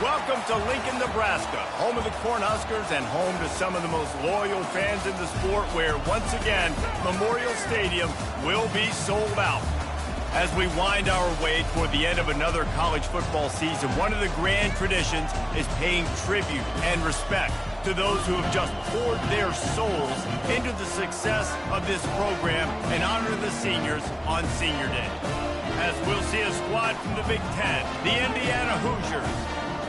Welcome to Lincoln, Nebraska, home of the Cornhuskers and home to some of the most loyal fans in the sport where, once again, Memorial Stadium will be sold out. As we wind our way toward the end of another college football season, one of the grand traditions is paying tribute and respect to those who have just poured their souls into the success of this program and honor the seniors on Senior Day. As we'll see a squad from the Big Ten, the Indiana Hoosiers,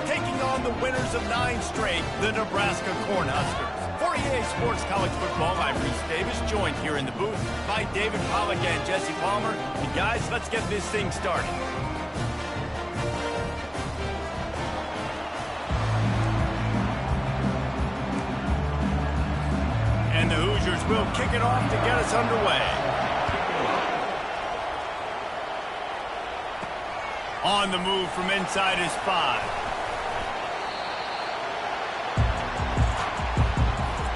taking on the winners of 9 straight, the Nebraska Cornhuskers. For EA Sports College Football, I'm Reese Davis, joined here in the booth by David Pollack and Jesse Palmer. And guys, let's get this thing started. And the Hoosiers will kick it off to get us underway. On the move from inside his 5.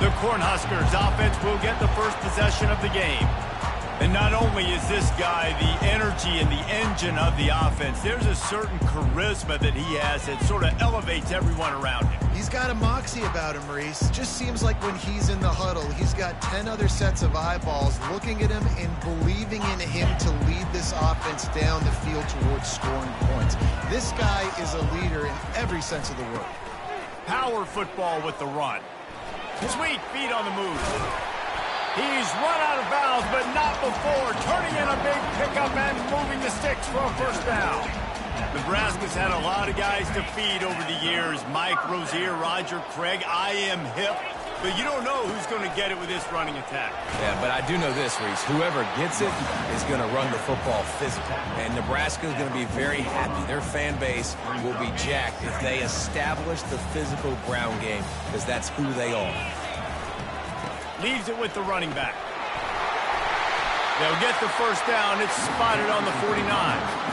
The Cornhuskers offense will get the first possession of the game. And not only is this guy the energy and the engine of the offense, there's a certain charisma that he has that sort of elevates everyone around him. He's got a moxie about him, Reese. Just seems like when he's in the huddle, he's got 10 other sets of eyeballs looking at him and believing in him to lead this offense down the field towards scoring points. This guy is a leader in every sense of the word. Power football with the run. Sweet feet on the move. He's run out of bounds, but not before turning in a big pickup and moving the sticks for a first down. Nebraska's had a lot of guys to feed over the years. Mike Rozier, Roger Craig, I am hip. But you don't know who's going to get it with this running attack. Yeah, but I do know this, Reese. Whoever gets it is going to run the football physical. And Nebraska is going to be very happy. Their fan base will be jacked if they establish the physical ground game, because that's who they are. Leaves it with the running back. They'll get the first down. It's spotted on the 49.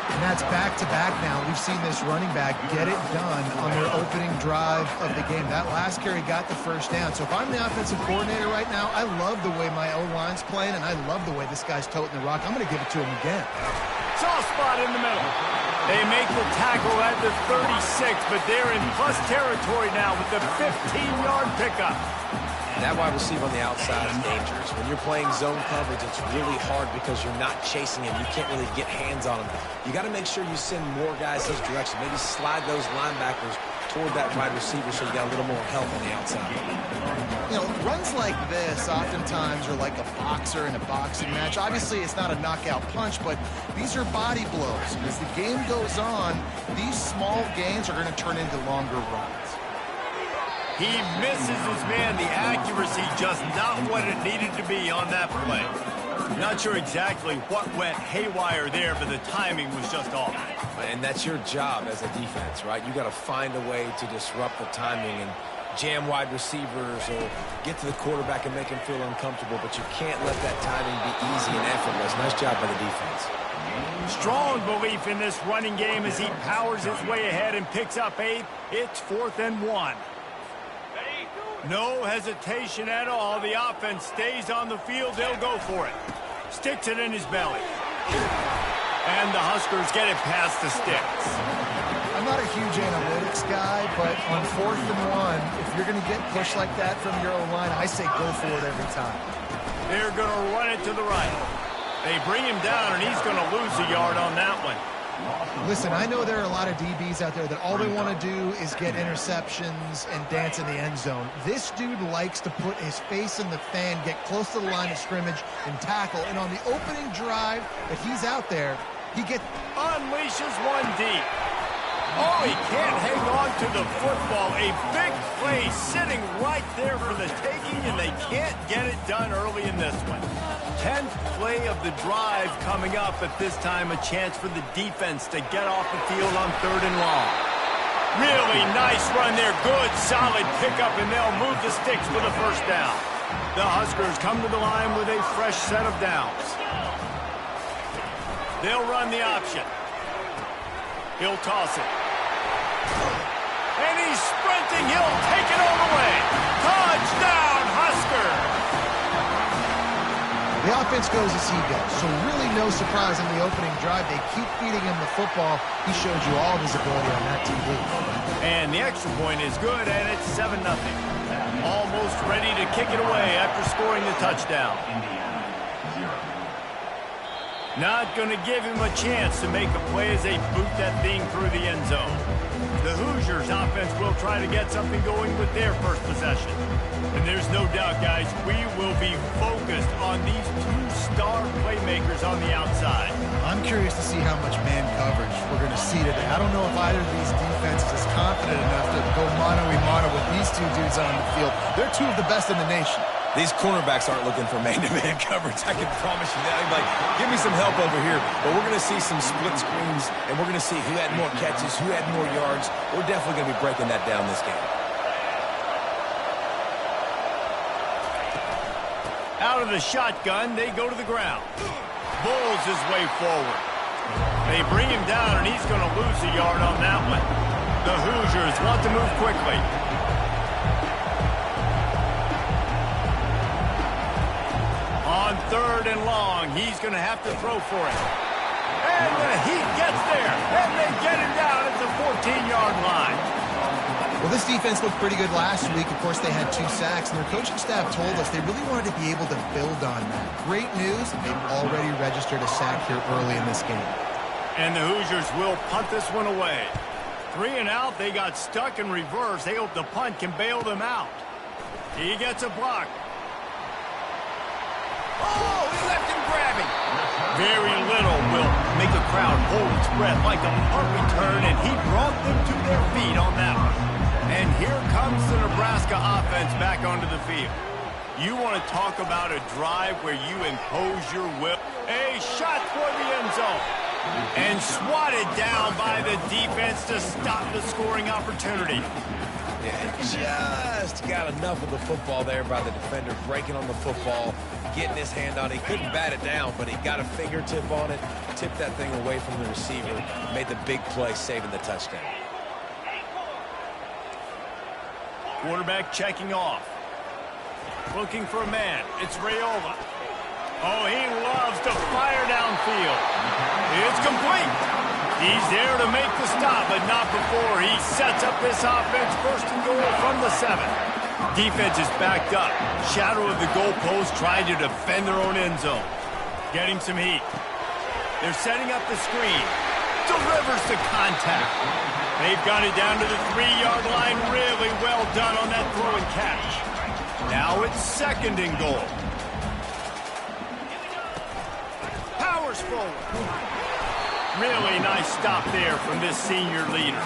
And that's back-to-back now. We've seen this running back get it done on their opening drive of the game. That last carry got the first down. So if I'm the offensive coordinator right now, I love the way my O-line's playing, and I love the way this guy's toting the rock. I'm going to give it to him again. Soft spot in the middle. They make the tackle at the 36, but they're in plus territory now with the 15-yard pickup. That wide receiver on the outside is dangerous. When you're playing zone coverage, it's really hard because you're not chasing him. You can't really get hands on him. You got to make sure you send more guys his direction. Maybe slide those linebackers toward that wide receiver so you got a little more help on the outside. You know, runs like this oftentimes are like a boxer in a boxing match. Obviously, it's not a knockout punch, but these are body blows. As the game goes on, these small gains are going to turn into longer runs. He misses his man. The accuracy just not what it needed to be on that play. Not sure exactly what went haywire there, but the timing was just off. And that's your job as a defense, right? You got to find a way to disrupt the timing and jam wide receivers or get to the quarterback and make him feel uncomfortable, but you can't let that timing be easy and effortless. Nice job by the defense. Strong belief in this running game as he powers his way ahead and picks up 8. It's 4th and 1. No hesitation at all. The offense stays on the field. They'll go for it. Sticks it in his belly. And the Huskers get it past the sticks. I'm not a huge analytics guy, but on 4th and 1, if you're going to get pushed like that from your own line, I say go for it every time. They're going to run it to the right. They bring him down, and he's going to lose a yard on that one. Listen, I know there are a lot of DBs out there that all they want to do is get interceptions and dance in the end zone. This dude likes to put his face in the fan, get close to the line of scrimmage, and tackle. And on the opening drive that he's out there, he unleashes one deep. Oh, he can't hang on to the football. A big play sitting right there for the taking, and they can't get it done early in this one. 10th play of the drive coming up, but this time a chance for the defense to get off the field on 3rd and long. Really nice run there. Good, solid pickup, and they'll move the sticks for the first down. The Huskers come to the line with a fresh set of downs. They'll run the option. He'll toss it. And he's sprinting. He'll take it all the way. Touchdown, Huskers! The offense goes as he goes, so really no surprise in the opening drive. They keep feeding him the football. He showed you all of his ability on that TV. And the extra point is good, and it's 7-0. Almost ready to kick it away after scoring the touchdown. Not going to give him a chance to make a play as they boot that thing through the end zone. The Hoosiers offense will try to get something going with their first possession. And there's no doubt, guys, we will be focused on these two star playmakers on the outside. I'm curious to see how much man coverage we're going to see today. I don't know if either of these defenses is confident enough to go mano-a-mano with these two dudes on the field. They're two of the best in the nation. These cornerbacks aren't looking for man-to-man coverage. I can promise you that. I'm like, give me some help over here. But we're going to see some split screens, and we're going to see who had more catches, who had more yards. We're definitely going to be breaking that down this game. Out of the shotgun, they go to the ground. Bulls his way forward. They bring him down, and he's going to lose a yard on that one. The Hoosiers want to move quickly. On 3rd and long, he's going to have to throw for it. And the Heat gets there, and they get him down at the 14-yard line. Well, this defense looked pretty good last week. Of course, they had 2 sacks, and their coaching staff told us they really wanted to be able to build on that. Great news, they've already registered a sack here early in this game. And the Hoosiers will punt this one away. 3 and out, they got stuck in reverse. They hope the punt can bail them out. He gets a block. Oh, he left him grabbing. Very little will make a crowd hold its breath like a punt return, and he brought them to their feet on that one. And here comes the Nebraska offense back onto the field. You want to talk about a drive where you impose your will. A shot for the end zone. And swatted down by the defense to stop the scoring opportunity. Yeah, just got enough of the football there by the defender, breaking on the football, getting his hand on it. He couldn't bat it down, but he got a fingertip on it, tipped that thing away from the receiver, made the big play, saving the touchdown. Quarterback checking off. Looking for a man. It's Raiola. Oh, he loves to fire downfield. It's complete. He's there to make the stop, but not before he sets up this offense 1st and goal from the 7. Defense is backed up. Shadow of the goalpost trying to defend their own end zone. Getting some heat. They're setting up the screen. Delivers the contact. They've got it down to the 3-yard line. Really well done on that throw and catch. Now it's 2nd and goal. Powers forward. Really nice stop there from this senior leader.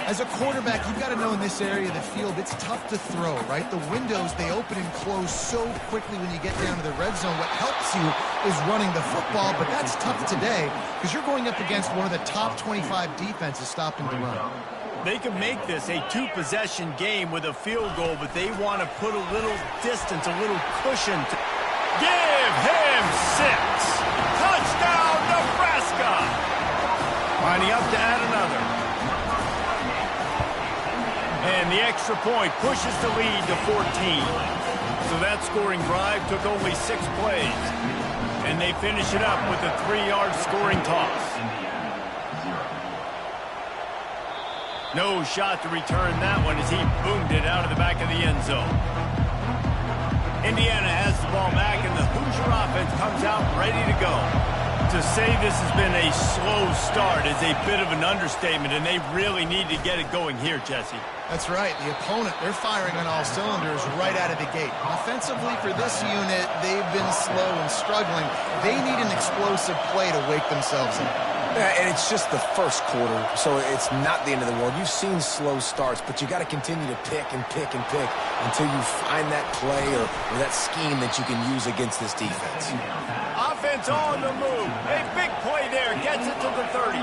As a quarterback, you've got to know in this area of the field, it's tough to throw, right? The windows, they open and close so quickly when you get down to the red zone. What helps you is running the football, but that's tough today because you're going up against one of the top 25 defenses stopping the run. They can make this a 2-possession game with a field goal, but they want to put a little distance, a little cushion. Give him 6. Touchdown, Nebraska. Lining up to add another. And the extra point pushes the lead to 14. So that scoring drive took only 6 plays. And they finish it up with a 3-yard scoring toss. No shot to return that one as he boomed it out of the back of the end zone. Indiana has the ball back, and the Hoosier offense comes out ready to go. To say this has been a slow start is a bit of an understatement, and they really need to get it going here, Jesse. That's right. The opponent, they're firing on all cylinders right out of the gate. Offensively for this unit, they've been slow and struggling. They need an explosive play to wake themselves up. Yeah, and it's just the first quarter, so it's not the end of the world. You've seen slow starts, but you got to continue to pick and pick and pick until you find that play or that scheme that you can use against this defense. Offense on the move. A big play there. Gets it to the 30.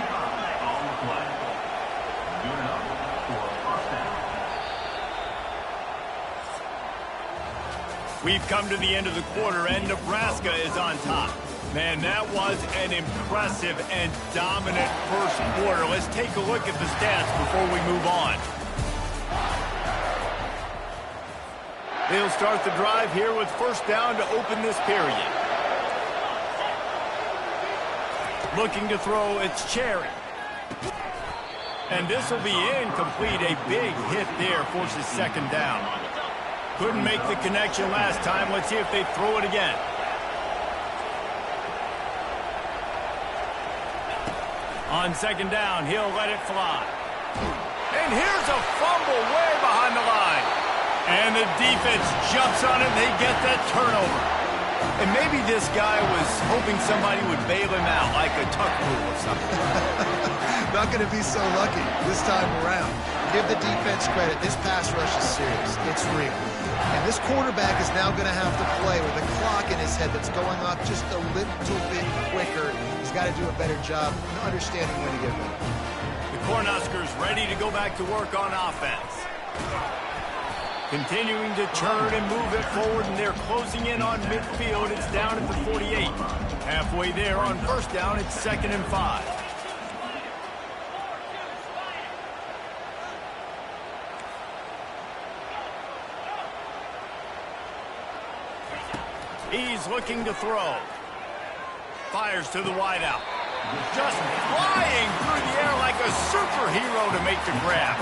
We've come to the end of the quarter, and Nebraska is on top. Man, that was an impressive and dominant first quarter. Let's take a look at the stats before we move on. They'll start the drive here with 1st down to open this period. Looking to throw, it's Cherry. And this will be incomplete. A big hit there forces second down. Couldn't make the connection last time. Let's see if they throw it again. On second down, he'll let it fly. And here's a fumble way behind the line. And the defense jumps on it, and they get that turnover. And maybe this guy was hoping somebody would bail him out, like a tuck rule or something. Not going to be so lucky this time around. Give the defense credit. This pass rush is serious. It's real. And this quarterback is now going to have to play with a clock in his head that's going off just a little bit quicker. He's got to do a better job understanding when to get ready. The Cornhuskers ready to go back to work on offense. Continuing to turn and move it forward, and they're closing in on midfield. It's down at the 48. Halfway there on first down, it's 2nd and 5. He's looking to throw. Fires to the wideout. Just flying through the air like a superhero to make the grab.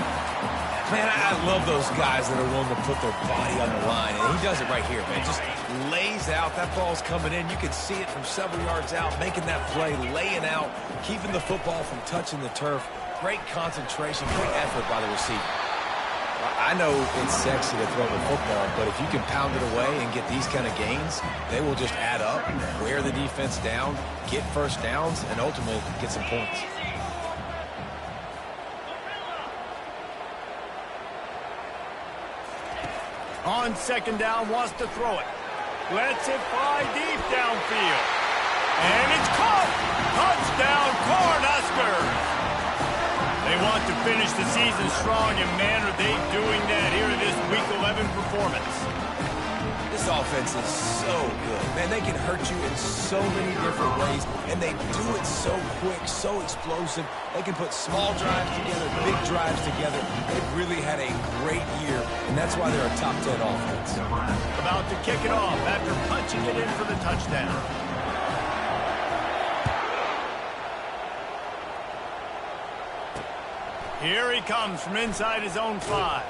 Man, I love those guys that are willing to put their body on the line, and he does it right here, man. Just lays out. That ball's coming in. You can see it from several yards out, making that play, laying out, keeping the football from touching the turf. Great concentration, great effort by the receiver. I know it's sexy to throw the football, but if you can pound it away and get these kind of gains, they will just add up, wear the defense down, get first downs, and ultimately get some points. On second down, wants to throw it. Lets it fly deep downfield. And it's caught! Touchdown, Cornhuskers! They want to finish the season strong, and man, are they doing that here in this Week 11 performance. This offense is so good. Man, they can hurt you in so many different ways, and they do it so quick, so explosive. They can put small drives together, big drives together. They've really had a great year, and that's why they're a top 10 offense. About to kick it off after punching it in for the touchdown. Here he comes from inside his own 5.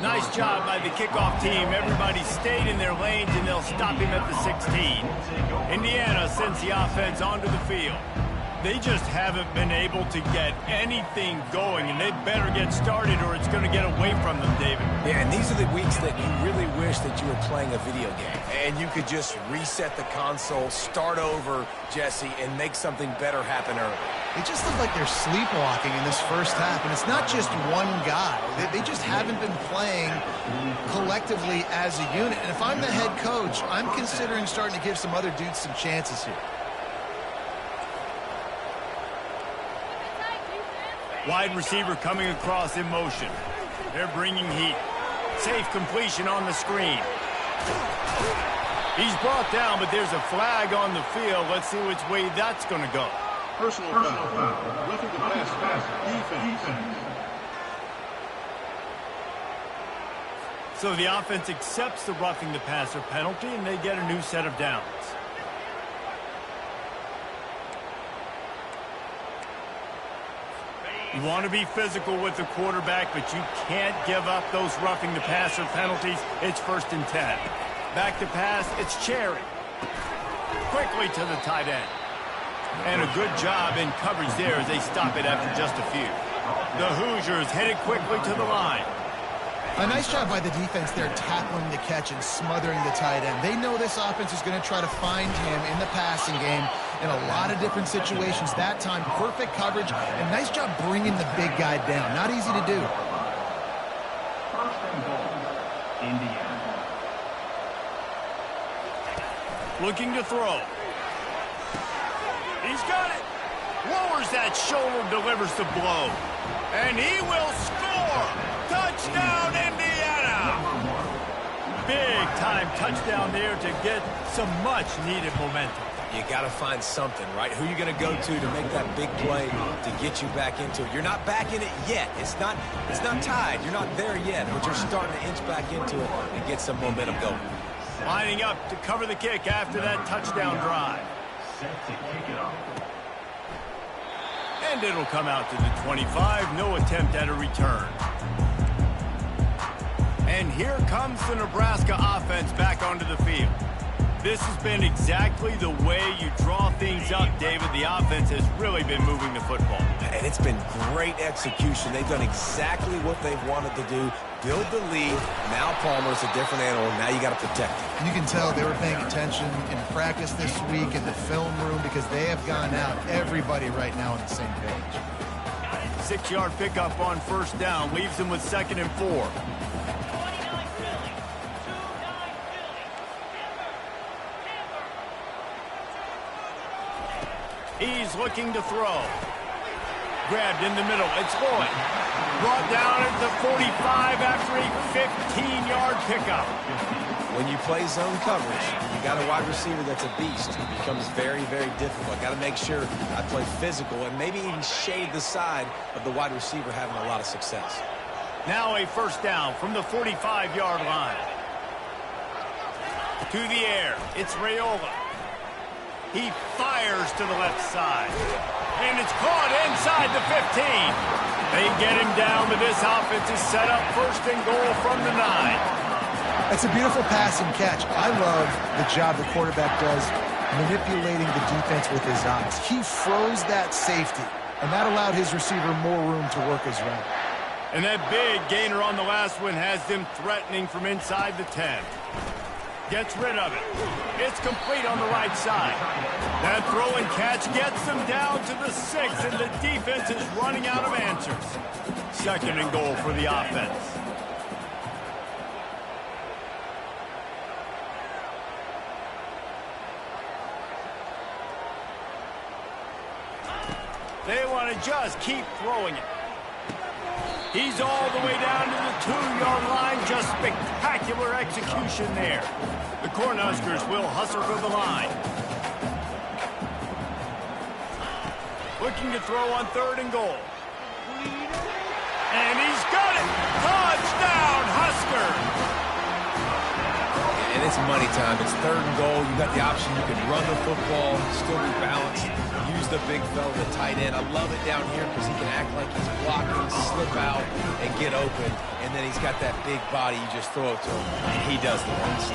Nice job by the kickoff team. Everybody stayed in their lanes, and they'll stop him at the 16. Indiana sends the offense onto the field. They just haven't been able to get anything going, and they better get started or it's going to get away from them, David. Yeah, and these are the weeks that you really wish that you were playing a video game, and you could just reset the console, start over, Jesse, and make something better happen early. They just look like they're sleepwalking in this first half, and it's not just one guy. They just haven't been playing collectively as a unit. And if I'm the head coach, I'm considering starting to give some other dudes some chances here. Wide receiver coming across in motion. They're bringing heat. Safe completion on the screen. He's brought down, but there's a flag on the field. Let's see which way that's going to go. Personal foul. Roughing the pass. Defense. So the offense accepts the roughing the passer penalty, and they get a new set of downs. You want to be physical with the quarterback, but you can't give up those roughing the passer penalties. It's 1st and 10. Back to pass, it's Cherry. Quickly to the tight end. And a good job in coverage there as they stop it after just a few. The Hoosiers headed quickly to the line. A nice job by the defense there, tackling the catch and smothering the tight end. They know this offense is going to try to find him in the passing game in a lot of different situations. That time, perfect coverage, and nice job bringing the big guy down. Not easy to do. First and goal, Indiana. Looking to throw. He's got it. Lowers that shoulder, delivers the blow. And he will score. Touchdown, Indiana. Big-time touchdown there to get some much-needed momentum. You got to find something, right? Who are you going to go to make that big play to get you back into it? You're not back in it yet. It's not tied. You're not there yet, but you're starting to inch back into it and get some momentum going. Lining up to cover the kick after that touchdown drive. Set to kick it off. And it'll come out to the 25. No attempt at a return. And here comes the Nebraska offense back onto the field. This has been exactly the way you draw things up, David. The offense has really been moving the football. And it's been great execution. They've done exactly what they've wanted to do. Build the lead. Now Palmer's a different animal. Now you got to protect him. You can tell they were paying attention in practice this week in the film room because they have gone out, everybody right now on the same page. 6-yard pickup on first down leaves them with 2nd and 4. He's looking to throw. Grabbed in the middle. It's Lloyd. Brought down at the 45 after a 15-yard pickup. When you play zone coverage, you got a wide receiver that's a beast. It becomes very, very difficult. Got to make sure I play physical and maybe even shade the side of the wide receiver having a lot of success. Now a first down from the 45-yard line. To the air. It's Raiola. He fires to the left side. And it's caught inside the 15. They get him down, but this offense is set up 1st and goal from the 9. It's a beautiful pass and catch. I love the job the quarterback does manipulating the defense with his eyes. He froze that safety, and that allowed his receiver more room to work his route. And that big gainer on the last one has them threatening from inside the 10. Gets rid of it. It's complete on the right side. That throw and catch gets them down to the 6, and the defense is running out of answers. 2nd and goal for the offense. They want to just keep throwing it. He's all the way down to the 2-yard line. Just spectacular execution there. The Cornhuskers will hustle for the line. Looking to throw on 3rd and goal. And he's got it. Touchdown, Huskers. And it's money time. It's 3rd and goal. You got the option. You can run the football, still be balanced. Use the big fella, the tight end. I love it down here because he can act like he's blocking, slip out, and get open. And then he's got that big body. You just throw it to him, and he does the rest.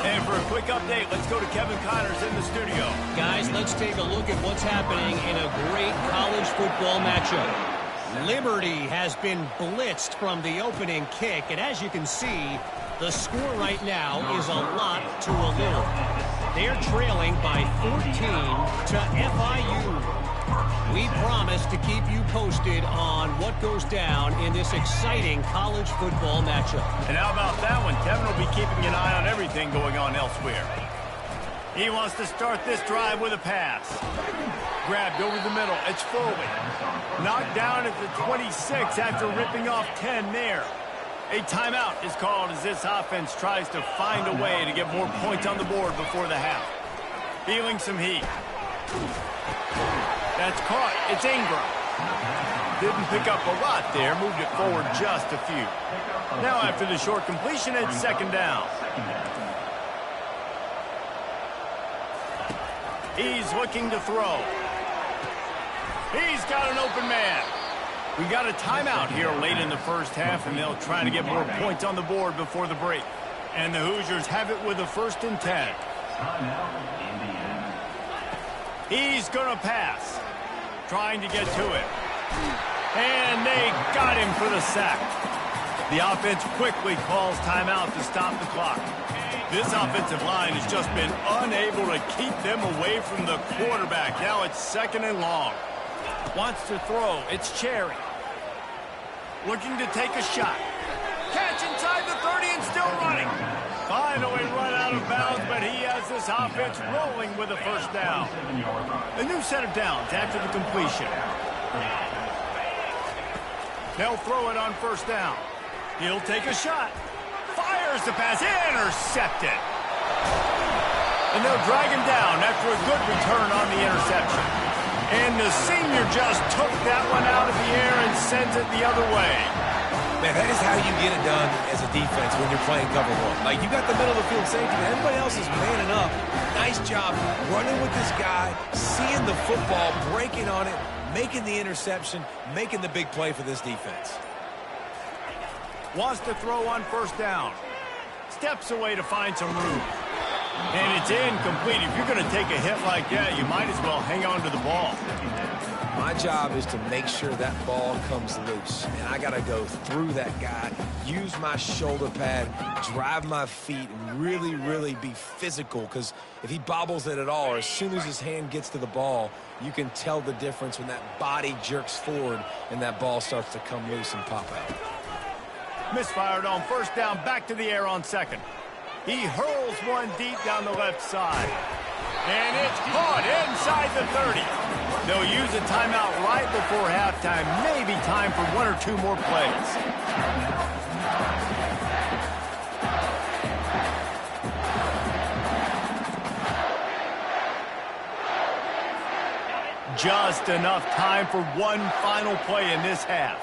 And for a quick update, let's go to Kevin Connors in the studio. Guys, let's take a look at what's happening in a great college football matchup. Liberty has been blitzed from the opening kick, and as you can see, the score right now is a lot to a little. They're trailing by 14 to FIU. We promise to keep you posted on what goes down in this exciting college football matchup. And how about that one? Kevin will be keeping an eye on everything going on elsewhere. He wants to start this drive with a pass. Grabbed over the middle. It's Foley. Knocked down at the 26 after ripping off 10 there. A timeout is called as this offense tries to find a way to get more points on the board before the half. Feeling some heat. That's caught. It's Ingram. Didn't pick up a lot there. Moved it forward just a few. Now after the short completion, it's 2nd down. He's looking to throw. He's got an open man. We got a timeout here late in the first half, and they'll try to get more points on the board before the break. And the Hoosiers have it with a 1st and 10. He's going to pass. Trying to get to it. And they got him for the sack. The offense quickly calls timeout to stop the clock. This offensive line has just been unable to keep them away from the quarterback. Now it's 2nd and long. Wants to throw. It's Cherry. Looking to take a shot. Catch inside the 30 and still running. Finally run out of bounds, but he has this offense rolling with a 1st down. A new set of downs after the completion. They'll throw it on 1st down. He'll take a shot. Fires the pass. Intercepted. And they'll drag him down after a good return on the interception. And the senior just took that one out of the air and sends it the other way. Man, that is how you get it done as a defense when you're playing cover one. Like, you got the middle of the field safety, and everybody else is manning up. Nice job running with this guy, seeing the football, breaking on it, making the interception, making the big play for this defense. Wants to throw on first down. Steps away to find some room. And it's incomplete. If you're going to take a hit like that, you might as well hang on to the ball. My job is to make sure that ball comes loose. And I got to go through that guy, use my shoulder pad, drive my feet, and really, really be physical. Because if he bobbles it at all, or as soon as his hand gets to the ball, you can tell the difference when that body jerks forward and that ball starts to come loose and pop out. Misfired on first down, back to the air on second. He hurls one deep down the left side. And it's caught inside the 30. They'll use a timeout right before halftime. Maybe time for one or two more plays. Just enough time for one final play in this half.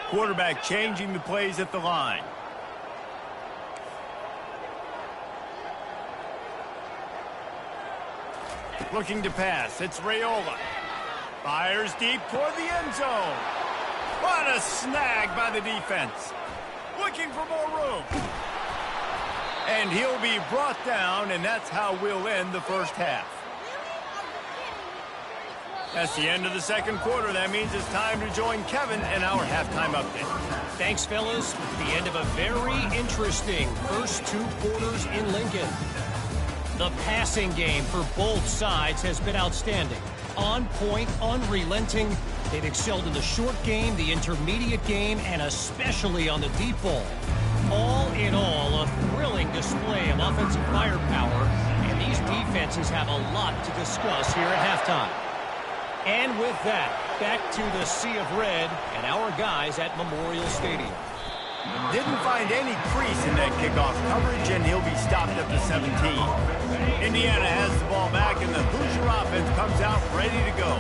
Quarterback changing the plays at the line. Looking to pass. It's Raiola. Fires deep toward the end zone. What a snag by the defense. Looking for more room. And he'll be brought down, and that's how we'll end the first half. That's the end of the second quarter. That means it's time to join Kevin and our halftime update. Thanks, fellas. The end of a very interesting first two quarters in Lincoln. The passing game for both sides has been outstanding. On point, unrelenting. They've excelled in the short game, the intermediate game, and especially on the deep ball. All in all, a thrilling display of offensive firepower, and these defenses have a lot to discuss here at halftime. And with that, back to the sea of red and our guys at Memorial Stadium. Didn't find any crease in that kickoff coverage, and he'll be stopped at the 17. Indiana has the ball back, and the Hoosier offense comes out ready to go.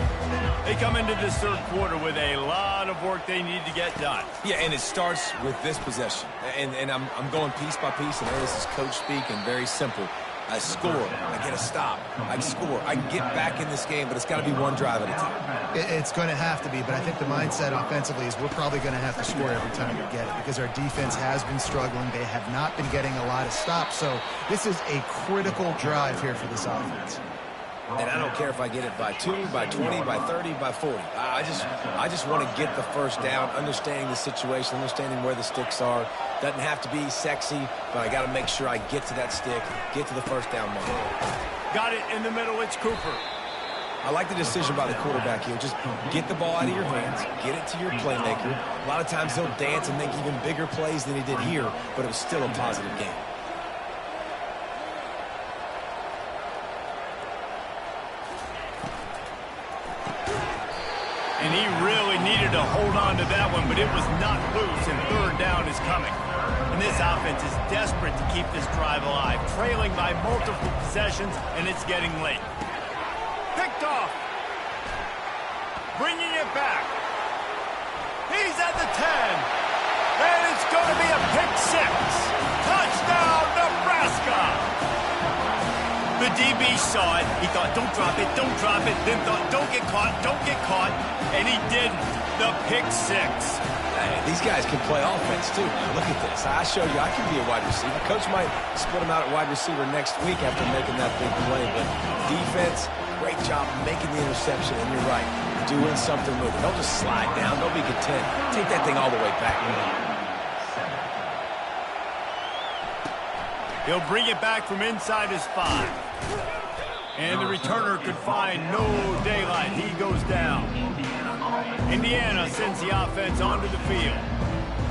They come into this third quarter with a lot of work they need to get done. Yeah, and it starts with this possession. And I'm going piece by piece, and this is coach speak and very simple. I score, I get a stop, I score, I can get back in this game, but it's got to be one drive at a time. It's going to have to be, but I think the mindset offensively is we're probably going to have to score every time we get it because our defense has been struggling. They have not been getting a lot of stops, so this is a critical drive here for this offense. And I don't care if I get it by 2, by 20, by 30, by 40. I just want to get the first down, understanding the situation, understanding where the sticks are. Doesn't have to be sexy, but I got to make sure I get to that stick, get to the first down mark. Got it in the middle. It's Cooper. I like the decision by the quarterback here. Just get the ball out of your hands, get it to your playmaker. A lot of times he'll dance and make even bigger plays than he did here, but it was still a positive game. And he really needed to hold on to that one, but it was not loose, and third down is coming. And this offense is desperate to keep this drive alive, trailing by multiple possessions, and it's getting late. Picked off. Bringing it back. He's at the 10. And it's going to be a pick six. Touchdown, Nebraska. The DB saw it. He thought, don't drop it, don't drop it. Then thought, don't get caught, don't get caught. And he didn't. The pick six. Hey, these guys can play offense, too. Look at this. I showed you I can be a wide receiver. Coach might split him out at wide receiver next week after making that big play. But defense, great job making the interception. And you're right, doing something with it. Don't just slide down. Don't be content. Take that thing all the way back. He'll bring it back from inside his 5. And the returner could find no daylight. He goes down. Indiana sends the offense onto the field.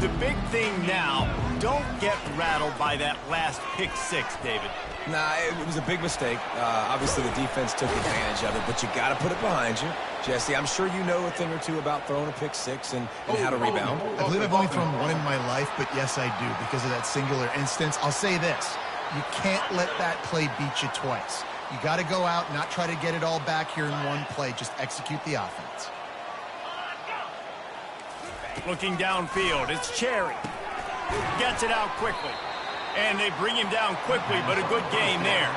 The big thing now, don't get rattled by that last pick six, David. Nah, it was a big mistake. Obviously, the defense took advantage of it, but you got to put it behind you. Jesse, I'm sure you know a thing or two about throwing a pick six and how to rebound. I believe I've only thrown one in my life, but yes, I do because of that singular instance. I'll say this. You can't let that play beat you twice. You got to go out, not try to get it all back here in one play. Just execute the offense. Looking downfield, it's Cherry. Gets it out quickly. And they bring him down quickly, but a good game there.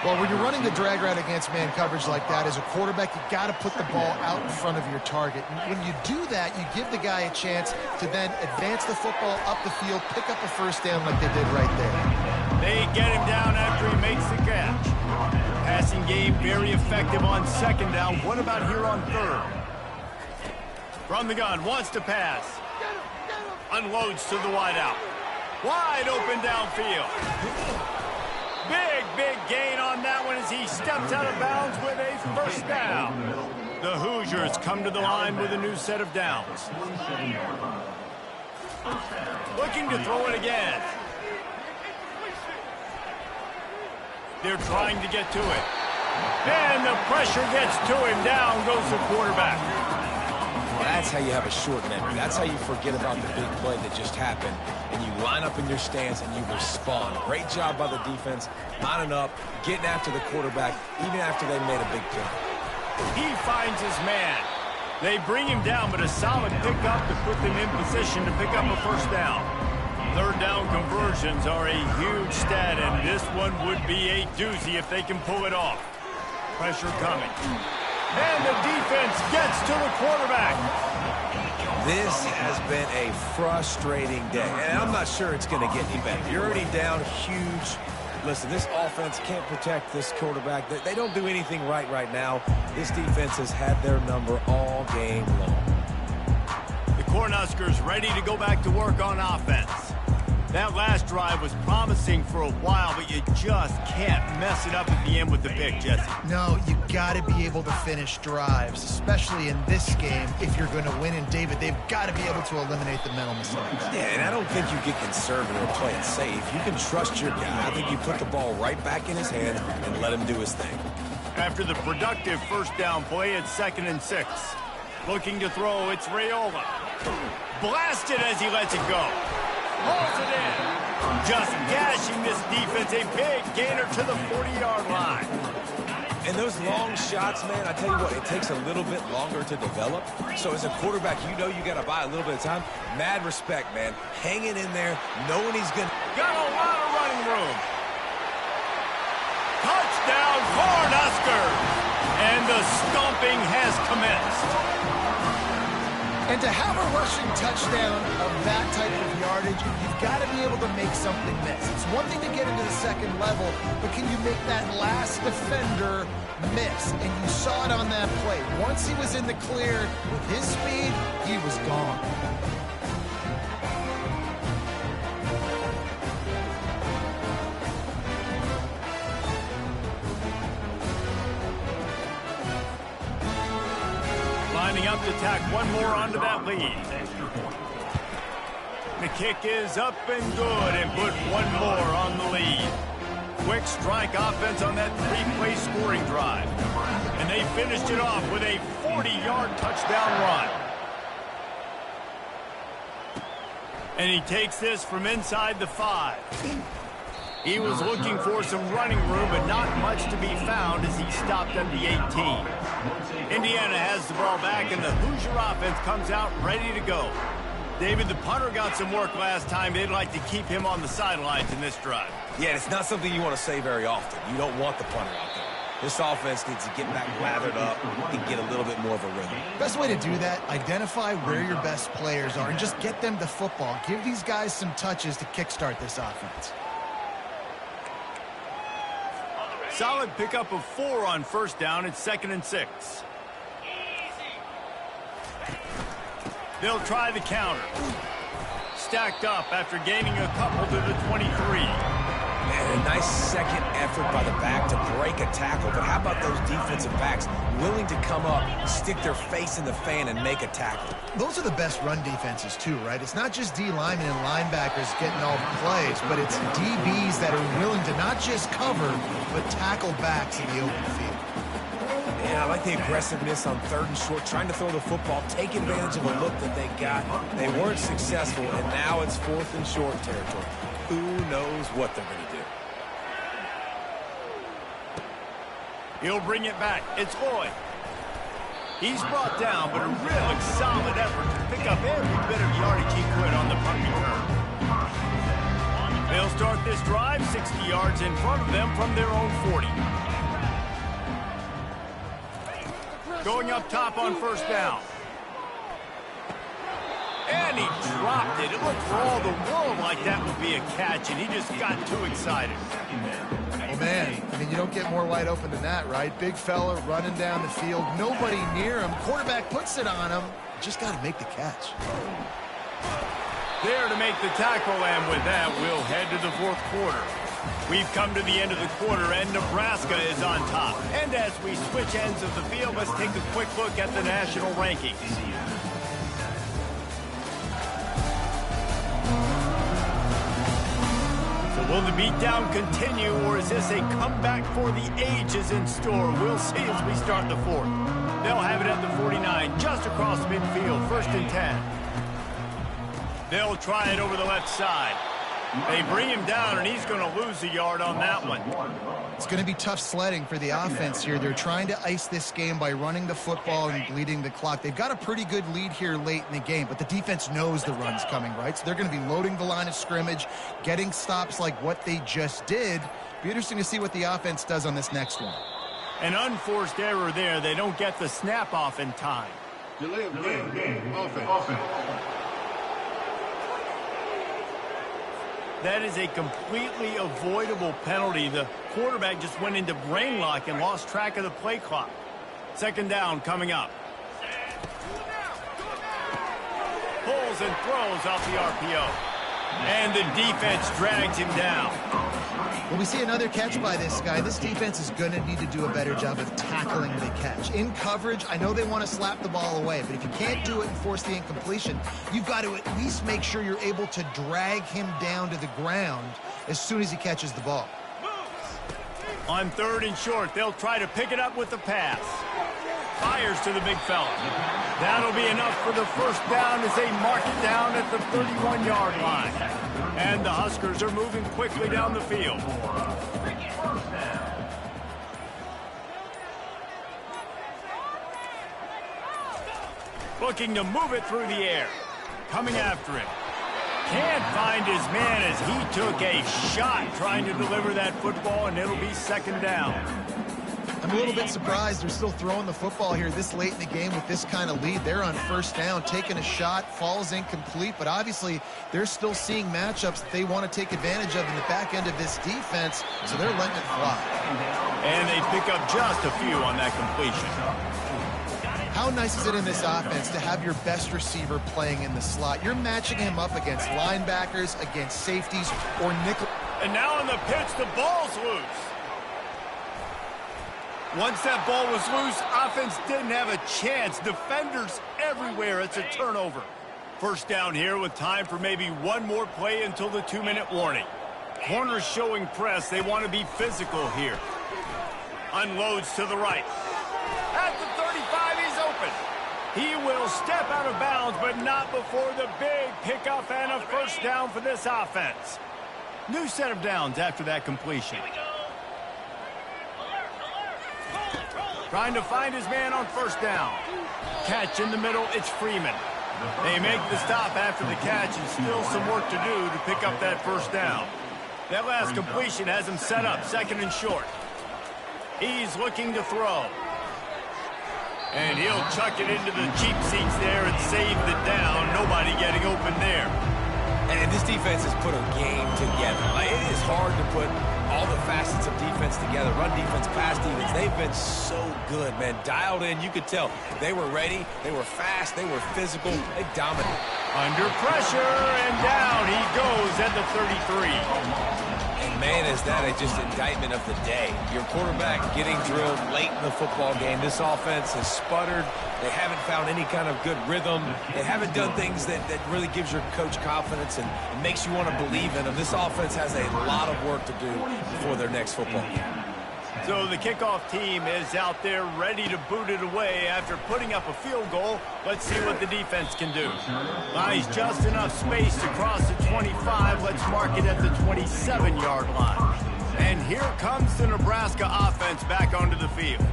Well, when you're running the drag route against man coverage like that, as a quarterback, you got to put the ball out in front of your target. And when you do that, you give the guy a chance to then advance the football up the field, pick up a first down like they did right there. They get him down after he makes the catch. Passing game very effective on second down. What about here on third? From the gun, wants to pass. Unloads to the wideout. Wide open downfield. Big gain on that one as he steps out of bounds with a first down. The Hoosiers come to the line with a new set of downs. Looking to throw it again. They're trying to get to it. And the pressure gets to him. Down goes the quarterback. Well, that's how you have a short memory. That's how you forget about the big play that just happened. And you line up in your stance and you respond. Great job by the defense, lining up, getting after the quarterback, even after they made a big play. He finds his man. They bring him down, but a solid pickup to put them in position to pick up a first down. Third down conversions are a huge stat, and this one would be a doozy if they can pull it off. Pressure coming. And the defense gets to the quarterback. This has been a frustrating day, and I'm not sure it's going to get any better. You're already down huge. Listen, this offense can't protect this quarterback. They don't do anything right now. This defense has had their number all game long. The Cornhuskers ready to go back to work on offense. That last drive was promising for a while, but you just can't mess it up at the end with the pick, Jesse. No, you got to be able to finish drives, especially in this game. If you're going to win, and David, they've got to be able to eliminate the mental mistakes. Yeah, and I don't think you get conservative or play it safe. You can trust your guy. I think you put the ball right back in his hand and let him do his thing. After the productive first down play, it's 2nd and 6. Looking to throw, it's Raiola. Blasted as he lets it go. Hauls it in. Just gashing this defense. A big gainer to the 40-yard line. And those long shots, man, I tell you what, it takes a little bit longer to develop. So as a quarterback, you know you got to buy a little bit of time. Mad respect, man. Hanging in there, knowing he's going to... Got a lot of running room. Touchdown, Cornhuskers. And the stomping has commenced. And to have a rushing touchdown of that type of yardage, you've got to be able to make something miss. It's one thing to get into the second level, but can you make that last defender miss? And you saw it on that play. Once he was in the clear with his speed, he was gone. Lining up to tack one more onto that lead. The kick is up and good and put one more on the lead. Quick strike offense on that 3-play scoring drive. And they finished it off with a 40-yard touchdown run. And he takes this from inside the 5. He was looking for some running room, but not much to be found as he stopped at the 18. Indiana has the ball back, and the Hoosier offense comes out ready to go. David, the punter got some work last time. They'd like to keep him on the sidelines in this drive. Yeah, it's not something you want to say very often. You don't want the punter out there. This offense needs to get back lathered up and get a little bit more of a rhythm. Best way to do that, identify where your best players are and just get them the football. Give these guys some touches to kickstart this offense. Solid pickup of 4 on first down. It's 2nd and 6. They'll try the counter. Stacked up after gaining a couple to the 23. And a nice second effort by the back to break a tackle. But how about those defensive backs willing to come up, stick their face in the fan, and make a tackle? Those are the best run defenses, too, right? It's not just D linemen and linebackers getting all the plays, but it's DBs that are willing to not just cover, but tackle backs in the open field. Yeah, I like the aggressiveness on 3rd and short, trying to throw the football, take advantage of a look that they got. They weren't successful, and now it's 4th and short territory. Who knows what they're going to do? He'll bring it back. It's Lloyd. He's brought down, but a really solid effort to pick up every bit of yardage he could on the punt return. They'll start this drive 60 yards in front of them from their own 40. Going up top on first down. And he dropped it. It looked for all the world like that would be a catch, and he just got too excited. Oh, man. I mean, you don't get more wide open than that, right? Big fella running down the field. Nobody near him. Quarterback puts it on him. Just got to make the catch. There to make the tackle, and with that, we'll head to the fourth quarter. We've come to the end of the quarter, and Nebraska is on top. And as we switch ends of the field, let's take a quick look at the national rankings. So will the beatdown continue, or is this a comeback for the ages in store? We'll see as we start the fourth. They'll have it at the 49, just across midfield, 1st and 10. They'll try it over the left side. They bring him down, and he's going to lose a yard on that one. It's going to be tough sledding for the offense here. They're trying to ice this game by running the football and bleeding the clock. They've got a pretty good lead here late in the game, but the defense knows the run's coming, right? So they're going to be loading the line of scrimmage, getting stops like what they just did. Be interesting to see what the offense does on this next one. An unforced error there. They don't get the snap off in time. Delay of game. Offense. That is a completely avoidable penalty. The quarterback just went into brain lock and lost track of the play clock. 2nd down coming up. Pulls and throws off the RPO. And the defense drags him down. Well, we see another catch by this guy. This defense is going to need to do a better job of tackling the catch. In coverage, I know they want to slap the ball away, but if you can't do it and force the incompletion, you've got to at least make sure you're able to drag him down to the ground as soon as he catches the ball. On 3rd and short, they'll try to pick it up with the pass. Fires to the big fella. That'll be enough for the 1st down as they mark it down at the 31-yard line. And the Huskers are moving quickly down the field. Looking to move it through the air. Coming after him. Can't find his man as he took a shot trying to deliver that football, and it'll be 2nd down. I'm a little bit surprised they're still throwing the football here this late in the game with this kind of lead. They're on 1st down, taking a shot, falls incomplete, but obviously they're still seeing matchups that they want to take advantage of in the back end of this defense, so they're letting it fly. And they pick up just a few on that completion. How nice is it in this offense to have your best receiver playing in the slot? You're matching him up against linebackers, against safeties, or nickel. And now on the pitch, the ball's loose. Once that ball was loose, offense didn't have a chance. Defenders everywhere. It's a turnover. 1st down here with time for maybe one more play until the 2-minute warning. Corners showing press. They want to be physical here. Unloads to the right. At the 35, he's open. He will step out of bounds, but not before the big pickup and a 1st down for this offense. New set of downs after that completion. Trying to find his man on 1st down. Catch in the middle, it's Freeman. They make the stop after the catch, and still some work to do to pick up that 1st down. That last completion has him set up 2nd and short. He's looking to throw. And he'll chuck it into the cheap seats there and save the down. Nobody getting open there. And this defense has put a game together. Like, it is hard to put all the facets of defense together. Run defense, pass defense. They've been so good, man. Dialed in. You could tell they were ready. They were fast. They were physical. They dominated. Under pressure, and down he goes at the 33. And, man, is that just indictment of the day. Your quarterback getting drilled late in the football game. This offense has sputtered. They haven't found any kind of good rhythm. They haven't done things that really gives your coach confidence and makes you want to believe in them. This offense has a lot of work to do before their next football game. So the kickoff team is out there ready to boot it away after putting up a field goal. Let's see what the defense can do. Buys just enough space to cross the 25. Let's mark it at the 27-yard line. And here comes the Nebraska offense back onto the field.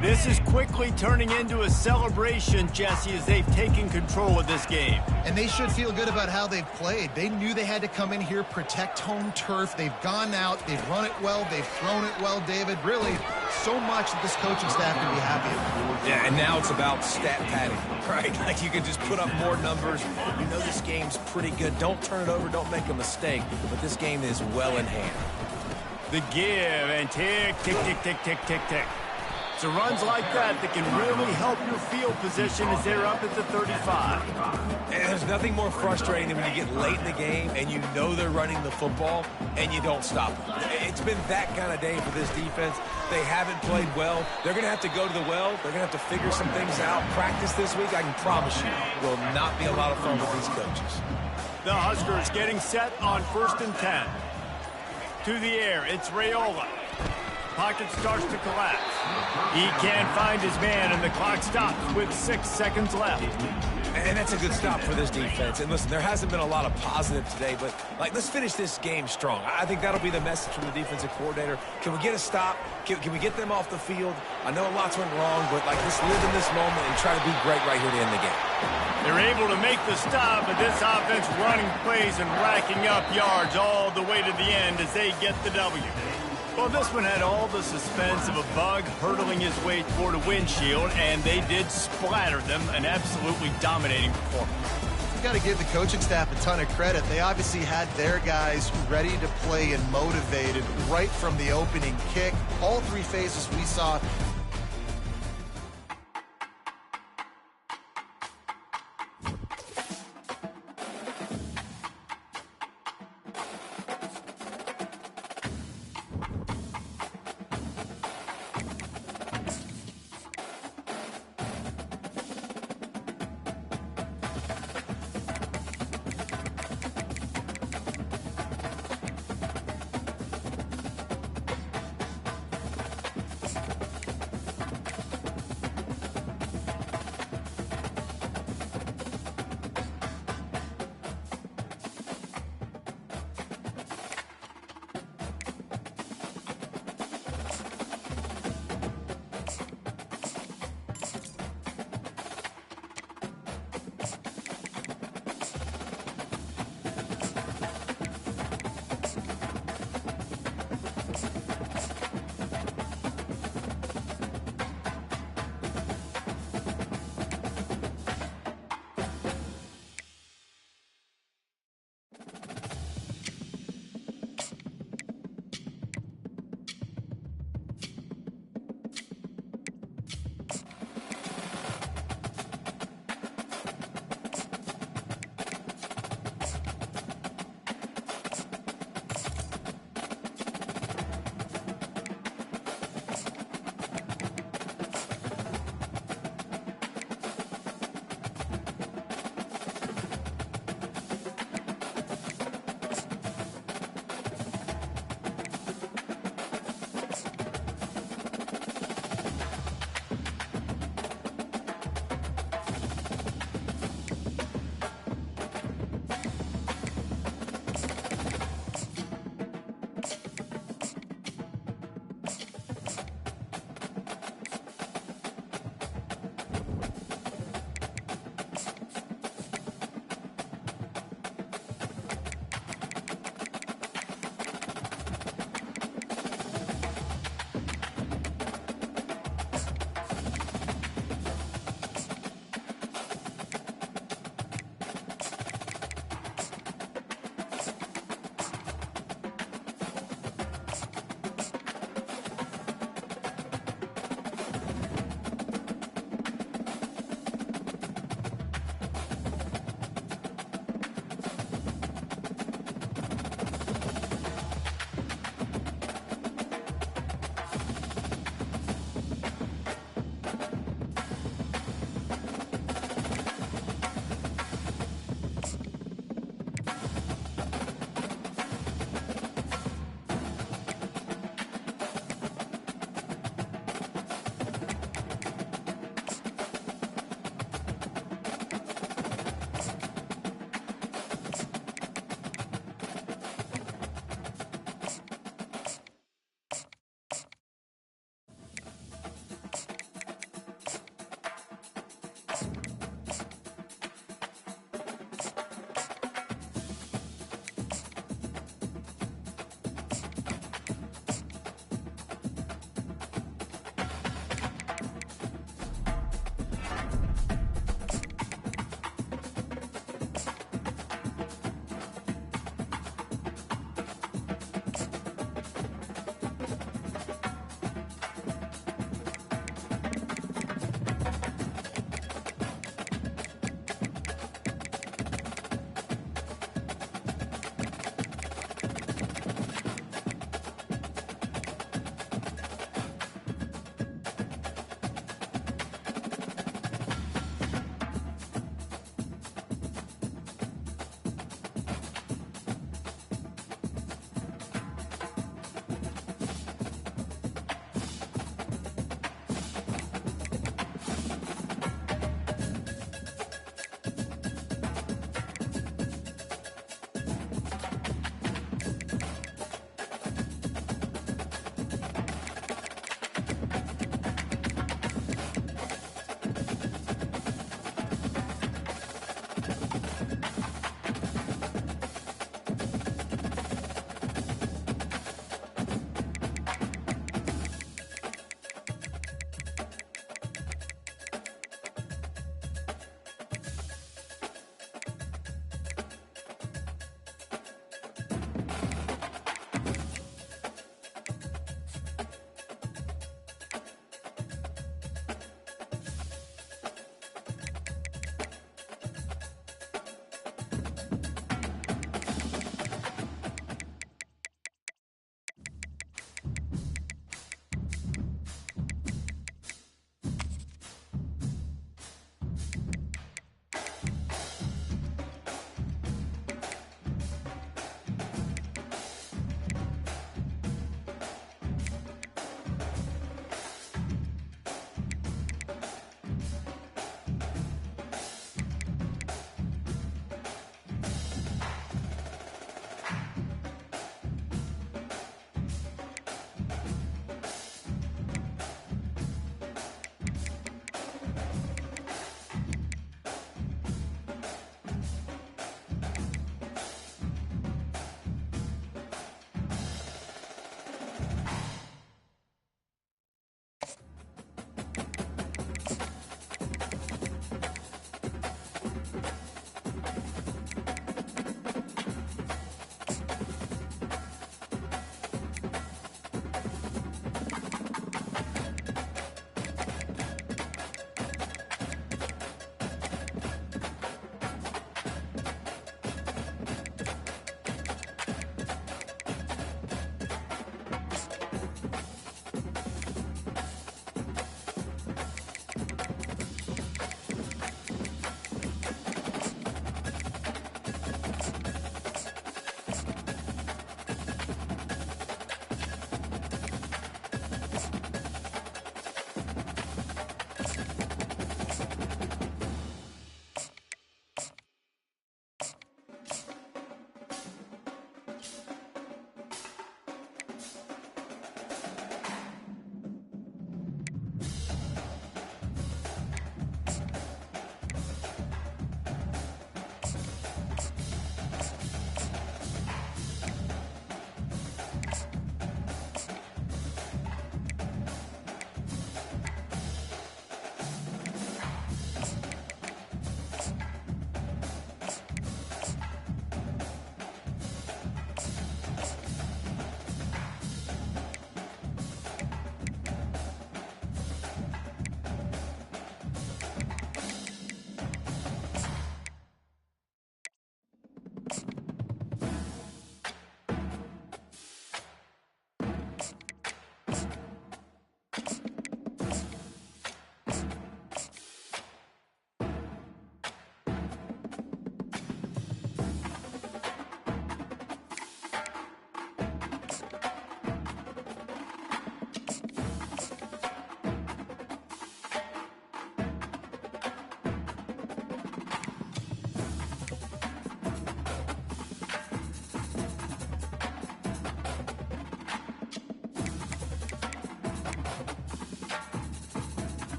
This is quickly turning into a celebration, Jesse, as they've taken control of this game. And they should feel good about how they've played. They knew they had to come in here, protect home turf. They've gone out, they've run it well, they've thrown it well, David. Really, so much that this coaching staff can be happy about. Yeah, and now it's about stat padding, right? Like you can just put up more numbers. You know this game's pretty good. Don't turn it over, don't make a mistake. But this game is well in hand. The give and tick, tick, tick, tick, tick, tick, tick. So runs like that can really help your field position as they're up at the 35. And there's nothing more frustrating than when you get late in the game and you know they're running the football and you don't stop them. It's been that kind of day for this defense. They haven't played well. They're going to have to go to the well. They're going to have to figure some things out. Practice this week, I can promise you, will not be a lot of fun with these coaches. The Huskers getting set on 1st and 10. To the air, it's Raiola. Pocket starts to collapse. He can't find his man, and the clock stops with 6 seconds left. And that's a good stop for this defense. And listen, there hasn't been a lot of positive today, but let's finish this game strong. I think that'll be the message from the defensive coordinator. Can we get a stop? Can we get them off the field? I know lots went wrong, but let's live in this moment and try to be great right here to end the game. They're able to make the stop, but this offense running plays and racking up yards all the way to the end as they get the W. Well, this one had all the suspense of a bug hurtling his way toward a windshield, and they did splatter them, an absolutely dominating performance. You've got to give the coaching staff a ton of credit. They obviously had their guys ready to play and motivated right from the opening kick. All 3 phases we saw